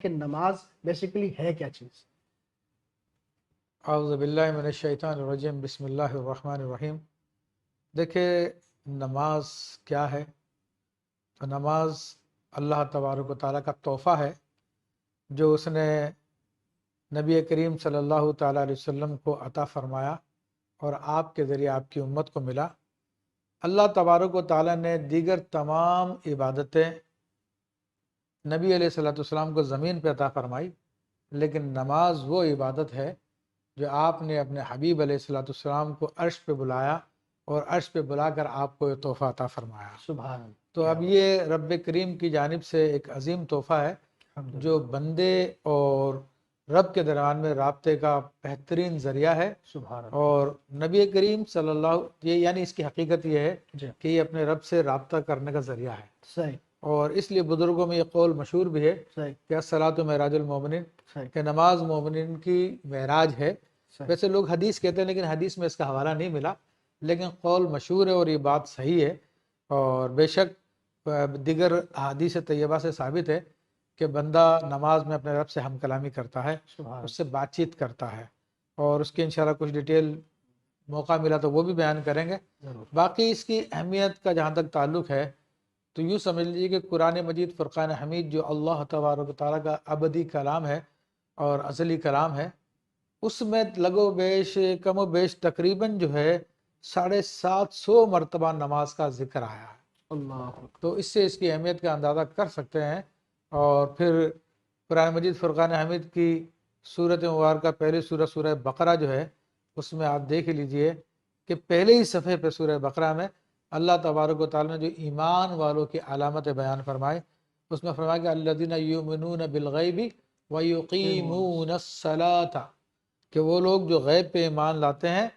کہ نماز بیسیکلی ہے کیا چیز؟ اعوذ باللہ من الشیطان الرجیم، بسم اللہ الرحمن الرحیم۔ دیکھیں نماز کیا ہے؟ تو نماز اللہ تبارک و تعالیٰ کا تحفہ ہے جو اس نے نبی کریم صلی اللہ تعالیٰ علیہ وسلم کو عطا فرمایا اور آپ کے ذریعے آپ کی امت کو ملا۔ اللہ تبارک و تعالیٰ نے دیگر تمام عبادتیں نبی علیہ الصلوۃ والسلام کو زمین پہ عطا فرمائی، لیکن نماز وہ عبادت ہے جو آپ نے اپنے حبیب علیہ الصلوۃ والسلام کو عرش پہ بلایا اور عرش پہ بلا کر آپ کو یہ تحفہ عطا فرمایا۔ سبحان اللہ، تو اب یہ رب کریم کی جانب سے ایک عظیم تحفہ ہے جو بندے اور رب کے درمیان میں رابطے کا بہترین ذریعہ ہے۔ سبحان اللہ، اور نبی کریم صلی اللہ یعنی اس کی حقیقت یہ ہے جی کہ یہ اپنے رب سے رابطہ کرنے کا ذریعہ ہے، صحیح اور اس لیے بزرگوں میں یہ قول مشہور بھی ہے صحیح کہ الصلاۃ معراج المومنین، صحیح کہ نماز مومنین کی معراج ہے۔ صحیح ویسے لوگ حدیث کہتے ہیں لیکن حدیث میں اس کا حوالہ نہیں ملا، لیکن قول مشہور ہے اور یہ بات صحیح ہے، اور بے شک دیگر حدیث طیبہ سے ثابت ہے کہ بندہ نماز میں اپنے رب سے ہم کلامی کرتا ہے، سبحان اس سے بات چیت کرتا ہے، اور اس کی انشاءاللہ کچھ ڈیٹیل موقع ملا تو وہ بھی بیان کریں گے۔ ضرور باقی اس کی اہمیت کا جہاں تک تعلق ہے تو یوں سمجھ لیجیے کہ قرآن مجید فرقان حمید جو اللہ تبارک و تعالیٰ کا ابدی کلام ہے اور ازلی کلام ہے، اس میں لگ و بیش کم و بیش تقریباً جو ہے 750 مرتبہ نماز کا ذکر آیا ہے۔ اللہ تو اس سے اس کی اہمیت کا اندازہ کر سکتے ہیں۔ اور پھر قرآن مجید فرقان حمید کی سورت مبارکہ پہلی سورہ بقرہ جو ہے، اس میں آپ دیکھ لیجئے کہ پہلے ہی صفحے پہ سورہ بقرہ میں اللہ تبارک و تعالیٰ نے جو ایمان والوں کی علامتیں بیان فرمائے، اس میں فرمایا کہ الذین یؤمنون بالغیب ویقیمون الصلاۃ، کہ وہ لوگ جو غیب پہ ایمان لاتے ہیں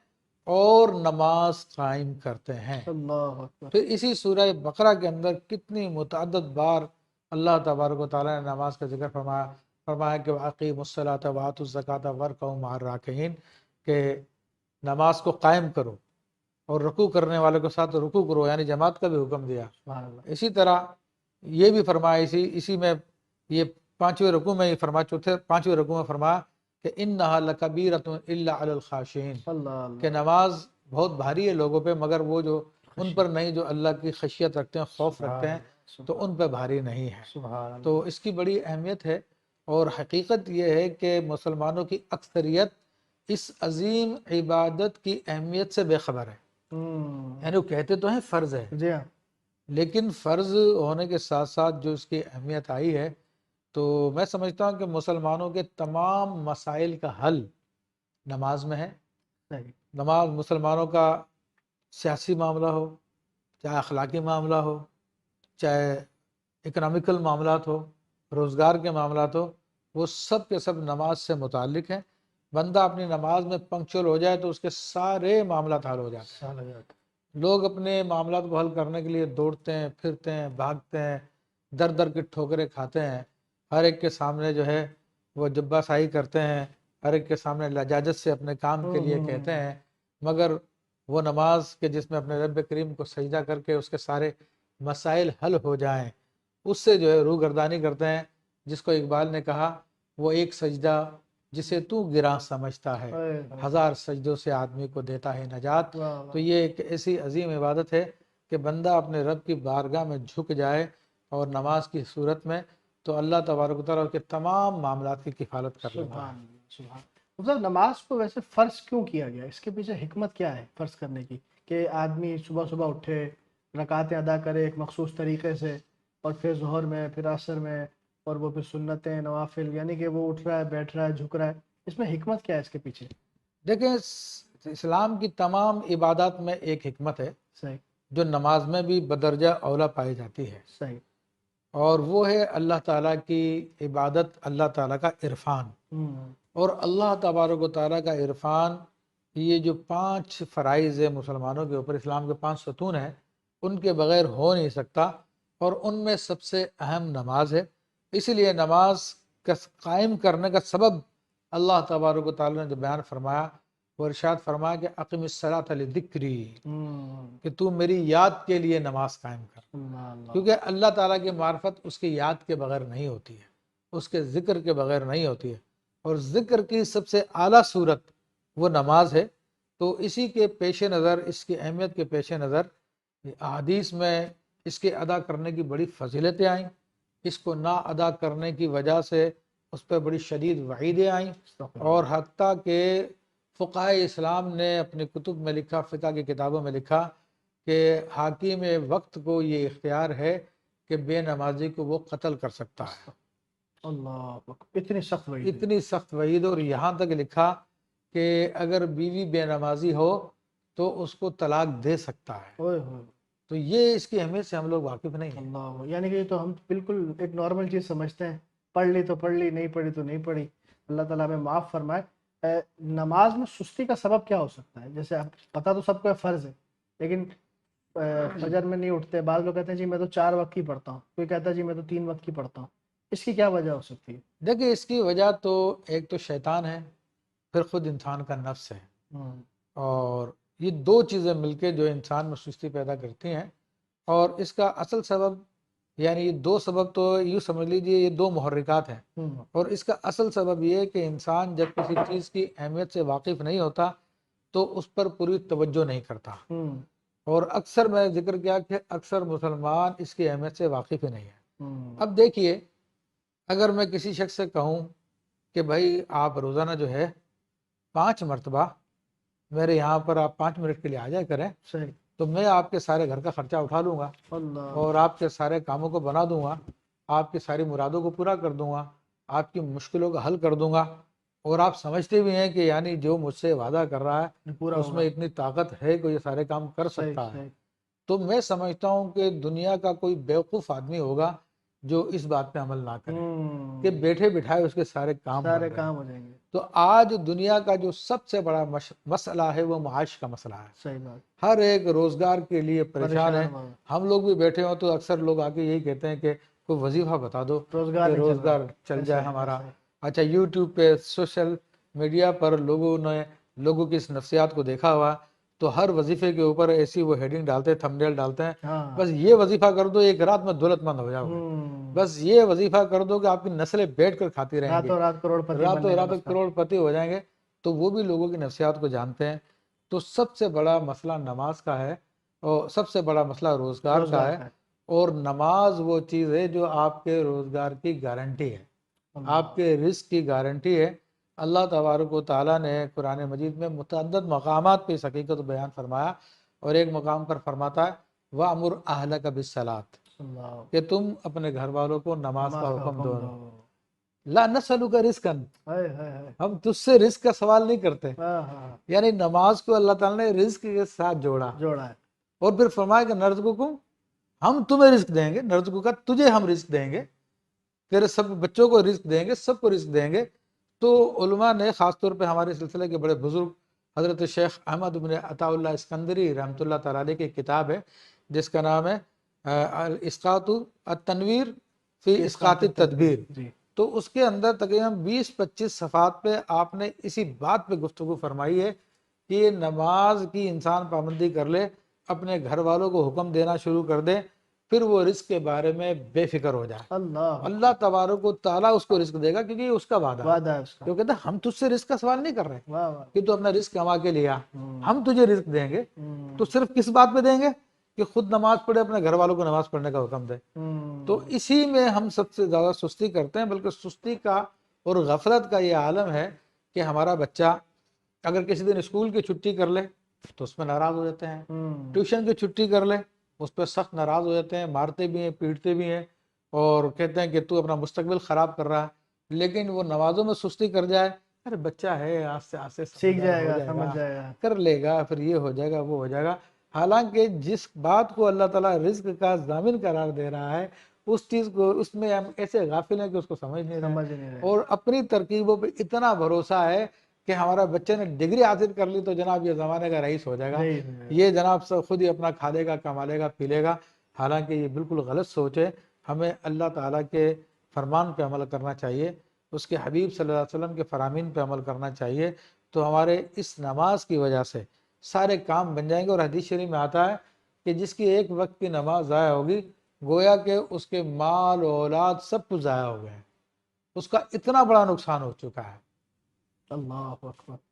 اور نماز قائم کرتے ہیں۔ اللہ اکبر، پھر اسی سورہ بقرہ کے اندر کتنی متعدد بار اللہ تبارک و تعالیٰ نے نماز کا ذکر فرمایا کہ وَأَقِیمُوا الصَّلَاةَ وَآتُوا الزَّکَاةَ وَارْکَعُوا مَعَ الرَّاکعِینَ، کہ نماز کو قائم کرو اور رکوع کرنے والے کے ساتھ رکوع کرو، یعنی جماعت کا بھی حکم دیا۔ سبحان اللہ، اسی طرح یہ بھی فرمایا اسی میں یہ پانچویں رکوع میں فرمایا، پانچویں رکوع میں فرمایا کہ اِنَّهَا لَکَبِیرَةٌ إِلَّا عَلَى الْخَاشِعِینَ، اللہ کہ نماز بہت بھاری ہے لوگوں پہ مگر وہ جو ان پر نہیں جو اللہ کی خشیت رکھتے ہیں، خوف رکھتے ہیں، تو ان پہ بھاری نہیں ہے۔ سبحان اللہ، تو اس کی بڑی اہمیت ہے، اور حقیقت یہ ہے کہ مسلمانوں کی اکثریت اس عظیم عبادت کی اہمیت سے بے خبر ہے۔ یعنی وہ کہتے تو ہیں فرض ہے، جی ہاں، لیکن فرض ہونے کے ساتھ ساتھ جو اس کی اہمیت آئی ہے، تو میں سمجھتا ہوں کہ مسلمانوں کے تمام مسائل کا حل نماز میں ہے۔ صحیح نماز مسلمانوں کا سیاسی معاملہ ہو، چاہے اخلاقی معاملہ ہو، چاہے اکنامیکل معاملات ہو، روزگار کے معاملات ہو، وہ سب کے سب نماز سے متعلق ہیں۔ بندہ اپنی نماز میں پنکچوئل ہو جائے تو اس کے سارے معاملات حل ہو جاتے ہیں۔ سال ہو جاتا، لوگ اپنے معاملات کو حل کرنے کے لیے دوڑتے ہیں، پھرتے ہیں، بھاگتے ہیں، در در کی ٹھوکریں کھاتے ہیں، ہر ایک کے سامنے جو ہے وہ جبہ سائی کرتے ہیں، ہر ایک کے سامنے لجاجت سے اپنے کام کے لیے کہتے ہیں، مگر وہ نماز کے جس میں اپنے رب کریم کو سجدہ کر کے اس کے سارے مسائل حل ہو جائیں، اس سے جو ہے روح گردانی کرتے ہیں۔ جس کو اقبال نے کہا، وہ ایک سجدہ جسے تو گراں سمجھتا ہے، ہزار سجدوں سے آدمی کو دیتا ہے نجات۔ تو یہ ایک ایسی عظیم عبادت ہے کہ بندہ اپنے رب کی بارگاہ میں جھک جائے اور نماز کی صورت میں، تو اللہ تبارک و تعالیٰ کے تمام معاملات کی کفالت کر لیتا ہے۔ سبحان اللہ، سبحان مطلب نماز کو ویسے فرض کیوں کیا گیا؟ اس کے پیچھے حکمت کیا ہے فرض کرنے کی؟ کہ آدمی صبح صبح اٹھے، رکعتیں ادا کرے ایک مخصوص طریقے سے، اور پھر ظہر میں، پھر عصر میں، اور وہ پھر سنتیں نوافل، یعنی کہ وہ اٹھ رہا ہے، بیٹھ رہا ہے، جھک رہا ہے، اس میں حکمت کیا ہے اس کے پیچھے؟ دیکھیں اسلام کی تمام عبادات میں ایک حکمت ہے صحیح جو نماز میں بھی بدرجہ اولا پائی جاتی ہے، صحیح، اور وہ ہے اللہ تعالیٰ کی عبادت، اللہ تعالیٰ کا عرفان۔ اور اللہ تبارک و تعالیٰ کا عرفان، یہ جو 5 فرائض ہے مسلمانوں کے اوپر، اسلام کے 5 ستون ہیں، ان کے بغیر ہو نہیں سکتا، اور ان میں سب سے اہم نماز ہے۔ اسی لیے نماز کا قائم کرنے کا سبب اللہ تبارک و تعالیٰ نے جو بیان فرمایا، وہ ارشاد فرمایا کہ اقم الصلاۃ لذکری، کہ تو میری یاد کے لیے نماز قائم کر، اللہ اللہ، کیونکہ اللہ تعالیٰ کی معرفت اس کی یاد کے بغیر نہیں ہوتی ہے۔ اس کے ذکر کے بغیر نہیں ہوتی ہے، اور ذکر کی سب سے اعلیٰ صورت وہ نماز ہے۔ تو اسی کے پیش نظر، اس کی اہمیت کے پیش نظر حدیث میں اس کے ادا کرنے کی بڑی فضیلتیں آئیں، اس کو نہ ادا کرنے کی وجہ سے اس پر بڑی شدید وعیدیں آئیں، اور حتیٰ کہ فقہائے اسلام نے اپنی کتب میں لکھا، فقہ کی کتابوں میں لکھا کہ حاکم وقت کو یہ اختیار ہے کہ بے نمازی کو وہ قتل کر سکتا ہے۔ اللہ اکبر، اتنی سخت وعید ہے۔ اتنی سخت وعید، اور یہاں تک لکھا کہ اگر بیوی بے نمازی ہو تو اس کو طلاق دے سکتا ہے۔ اوئے ہوئے، تو یہ اس کی اہمیت سے ہم لوگ واقف نہیں ہیں۔ اللہ، یعنی کہ یہ تو ہم بالکل ایک نارمل چیز سمجھتے ہیں، پڑھ لی تو پڑھ لی، نہیں پڑھی تو نہیں پڑھی، اللہ تعالیٰ ہمیں معاف فرمائے۔ نماز میں سستی کا سبب کیا ہو سکتا ہے؟ جیسے اب پتہ تو سب کو فرض ہے، لیکن فجر میں نہیں اٹھتے، بعض لوگ کہتے ہیں جی میں تو 4 وقت کی پڑھتا ہوں، کوئی کہتا ہے جی میں تو 3 وقت کی پڑھتا ہوں، اس کی کیا وجہ ہو سکتی ہے؟ دیکھیں، اس کی وجہ تو ایک تو شیطان ہے، پھر خود انسان کا نفس ہے، اور یہ دو چیزیں مل کے جو انسان میں سستی پیدا کرتی ہیں۔ اور اس کا اصل سبب، یعنی یہ دو سبب تو یوں سمجھ لیجئے یہ دو محرکات ہیں، اور اس کا اصل سبب یہ ہے کہ انسان جب کسی چیز کی اہمیت سے واقف نہیں ہوتا تو اس پر پوری توجہ نہیں کرتا، اور اکثر میں ذکر کیا کہ اکثر مسلمان اس کی اہمیت سے واقف ہی نہیں ہے۔ اب دیکھیے، اگر میں کسی شخص سے کہوں کہ بھائی آپ روزانہ جو ہے 5 مرتبہ میرے یہاں پر آپ 5 منٹ کے لیے آ جائے کریں، صحیح، تو میں آپ کے سارے گھر کا خرچہ اٹھا لوں گا، اللہ، اور آپ کے سارے کاموں کو بنا دوں گا، آپ کی ساری مرادوں کو پورا کر دوں گا، آپ کی مشکلوں کا حل کر دوں گا، اور آپ سمجھتے بھی ہیں کہ یعنی جو مجھ سے وعدہ کر رہا ہے پورا اس ہوگا، میں اتنی طاقت ہے کہ یہ سارے کام کر صحیح سکتا ہے، صحیح، تو میں سمجھتا ہوں کہ دنیا کا کوئی بیوقوف آدمی ہوگا جو اس بات پہ عمل نہ کرے کہ بیٹھے بٹھائے اس کے سارے کام سارے بن رہے ہیں۔ کام ہو جائیں گے، تو آج دنیا کا جو سب سے بڑا مسئلہ ہے وہ معاش کا مسئلہ ہے۔ صحیح بات، ہر ایک روزگار کے لیے پریشان ہے۔ ہوا، ہم لوگ بھی بیٹھے ہوں تو اکثر لوگ آ کے یہی کہتے ہیں کہ کوئی وظیفہ بتا دو روزگار کہ نہیں چل رہا، روزگار چل جائے ایسا ہے، ہمارا۔ ایسا ہے، اچھا، یوٹیوب پہ سوشل میڈیا پر لوگوں نے لوگوں کی اس نفسیات کو دیکھا ہوا، تو ہر وظیفے کے اوپر ایسی وہ ہیڈنگ ڈالتے ہیں، تھمب نیل ڈالتے ہیں، ہاں، بس یہ وظیفہ کر دو ایک رات میں دولت مند ہو جاؤ گے، بس یہ وظیفہ کر دو کہ آپ کی نسلیں بیٹھ کر کھاتی رہیں گی، راتوں رات کروڑ پتی راتوں بننے کا رات مسئلہ، کروڑ پتی ہو جائیں گے۔ تو وہ بھی لوگوں کی نفسیات کو جانتے ہیں۔ تو سب سے بڑا مسئلہ نماز کا ہے، اور سب سے بڑا مسئلہ روزگار کا ہے، اور نماز وہ چیز ہے جو آپ کے روزگار کی گارنٹی ہے، آپ کے رزق کی گارنٹی ہے۔ اللہ تبارک و تعالیٰ نے قرآن مجید میں متعدد مقامات پہ اس حقیقت کو بیان فرمایا، اور ایک مقام پر فرماتا ہے وَأْمُرْ أَهْلَكَ بِالصَّلَاةِ، کہ تم اپنے گھر والوں کو نماز کا حکم دو۔ لا نسألک رزقا، ہم تجھ سے رزق کا سوال نہیں کرتے، یعنی نماز کو اللہ تعالیٰ نے رزق کے ساتھ جوڑا ہے، اور پھر فرمایا کہ نرزقکم، ہم تمہیں رزق دیں گے، نرزقک کا تجھے ہم رزق دیں گے، تیرے سب بچوں کو رزق دیں گے، سب کو رزق دیں گے۔ تو علماء نے خاص طور پہ ہمارے سلسلے کے بڑے بزرگ حضرت شیخ احمد بن عطا اللہ اسکندری رحمۃ اللہ تعالیٰ علیہ کی کتاب ہے جس کا نام ہے اسقاط التنویر فی اسقاط التدبیر، تو اس کے اندر تقریباً 20-25 صفحات پہ آپ نے اسی بات پہ گفتگو فرمائی ہے کہ نماز کی انسان پابندی کر لے، اپنے گھر والوں کو حکم دینا شروع کر دے، پھر وہ رزق کے بارے میں بے فکر ہو جائے، اللہ تبارک و تعالیٰ اس کو رزق دے گا، کیونکہ یہ اس کا وعدہ ہے۔ جو کہتا ہے ہم تجھ سے رزق کا سوال نہیں کر رہے کہ تو اپنا رزق کما کے لیا، ہم تجھے رزق دیں گے، تو صرف کس بات پہ دیں گے کہ خود نماز پڑھے، اپنے گھر والوں کو نماز پڑھنے کا حکم دے۔ تو اسی میں ہم سب سے زیادہ سستی کرتے ہیں، بلکہ سستی کا اور غفلت کا یہ عالم ہے کہ ہمارا بچہ اگر کسی دن اسکول کی چھٹی کر لے تو اس میں ناراض ہو جاتے ہیں، ٹیوشن کی چھٹی کر لے اس پہ سخت ناراض ہو جاتے ہیں، مارتے بھی ہیں، پیٹتے بھی ہیں، اور کہتے ہیں کہ تو اپنا مستقبل خراب کر رہا ہے۔ لیکن وہ نمازوں میں سستی کر جائے، ارے بچہ ہے آستے آستے سیکھ جائے ہو گا، سمجھ جائے گا، کر لے گا، پھر یہ ہو جائے گا، وہ ہو جائے گا۔ حالانکہ جس بات کو اللہ تعالیٰ رزق کا ضامن قرار دے رہا ہے اس چیز کو، اس میں ہم ایسے غافل ہیں کہ اس کو سمجھ نہیں رہے، اور اپنی ترکیبوں پہ اتنا بھروسہ ہے کہ ہمارا بچے نے ڈگری حاصل کر لی تو جناب یہ زمانے کا رئیس ہو جائے گا، یہ جناب سب خود ہی اپنا کھا لے گا، کما لے گا، پی لے گا۔ حالانکہ یہ بالکل غلط سوچ ہے۔ ہمیں اللہ تعالیٰ کے فرمان پہ عمل کرنا چاہیے، اس کے حبیب صلی اللہ علیہ وسلم کے فرامین پہ عمل کرنا چاہیے، تو ہمارے اس نماز کی وجہ سے سارے کام بن جائیں گے۔ اور حدیث شریف میں آتا ہے کہ جس کی ایک وقت کی نماز ضائع ہوگی گویا کہ اس کے مال و اولاد سب کچھ ضائع ہو گئے ہیں۔ اس کا اتنا بڑا نقصان ہو چکا ہے. اللہ اکبر.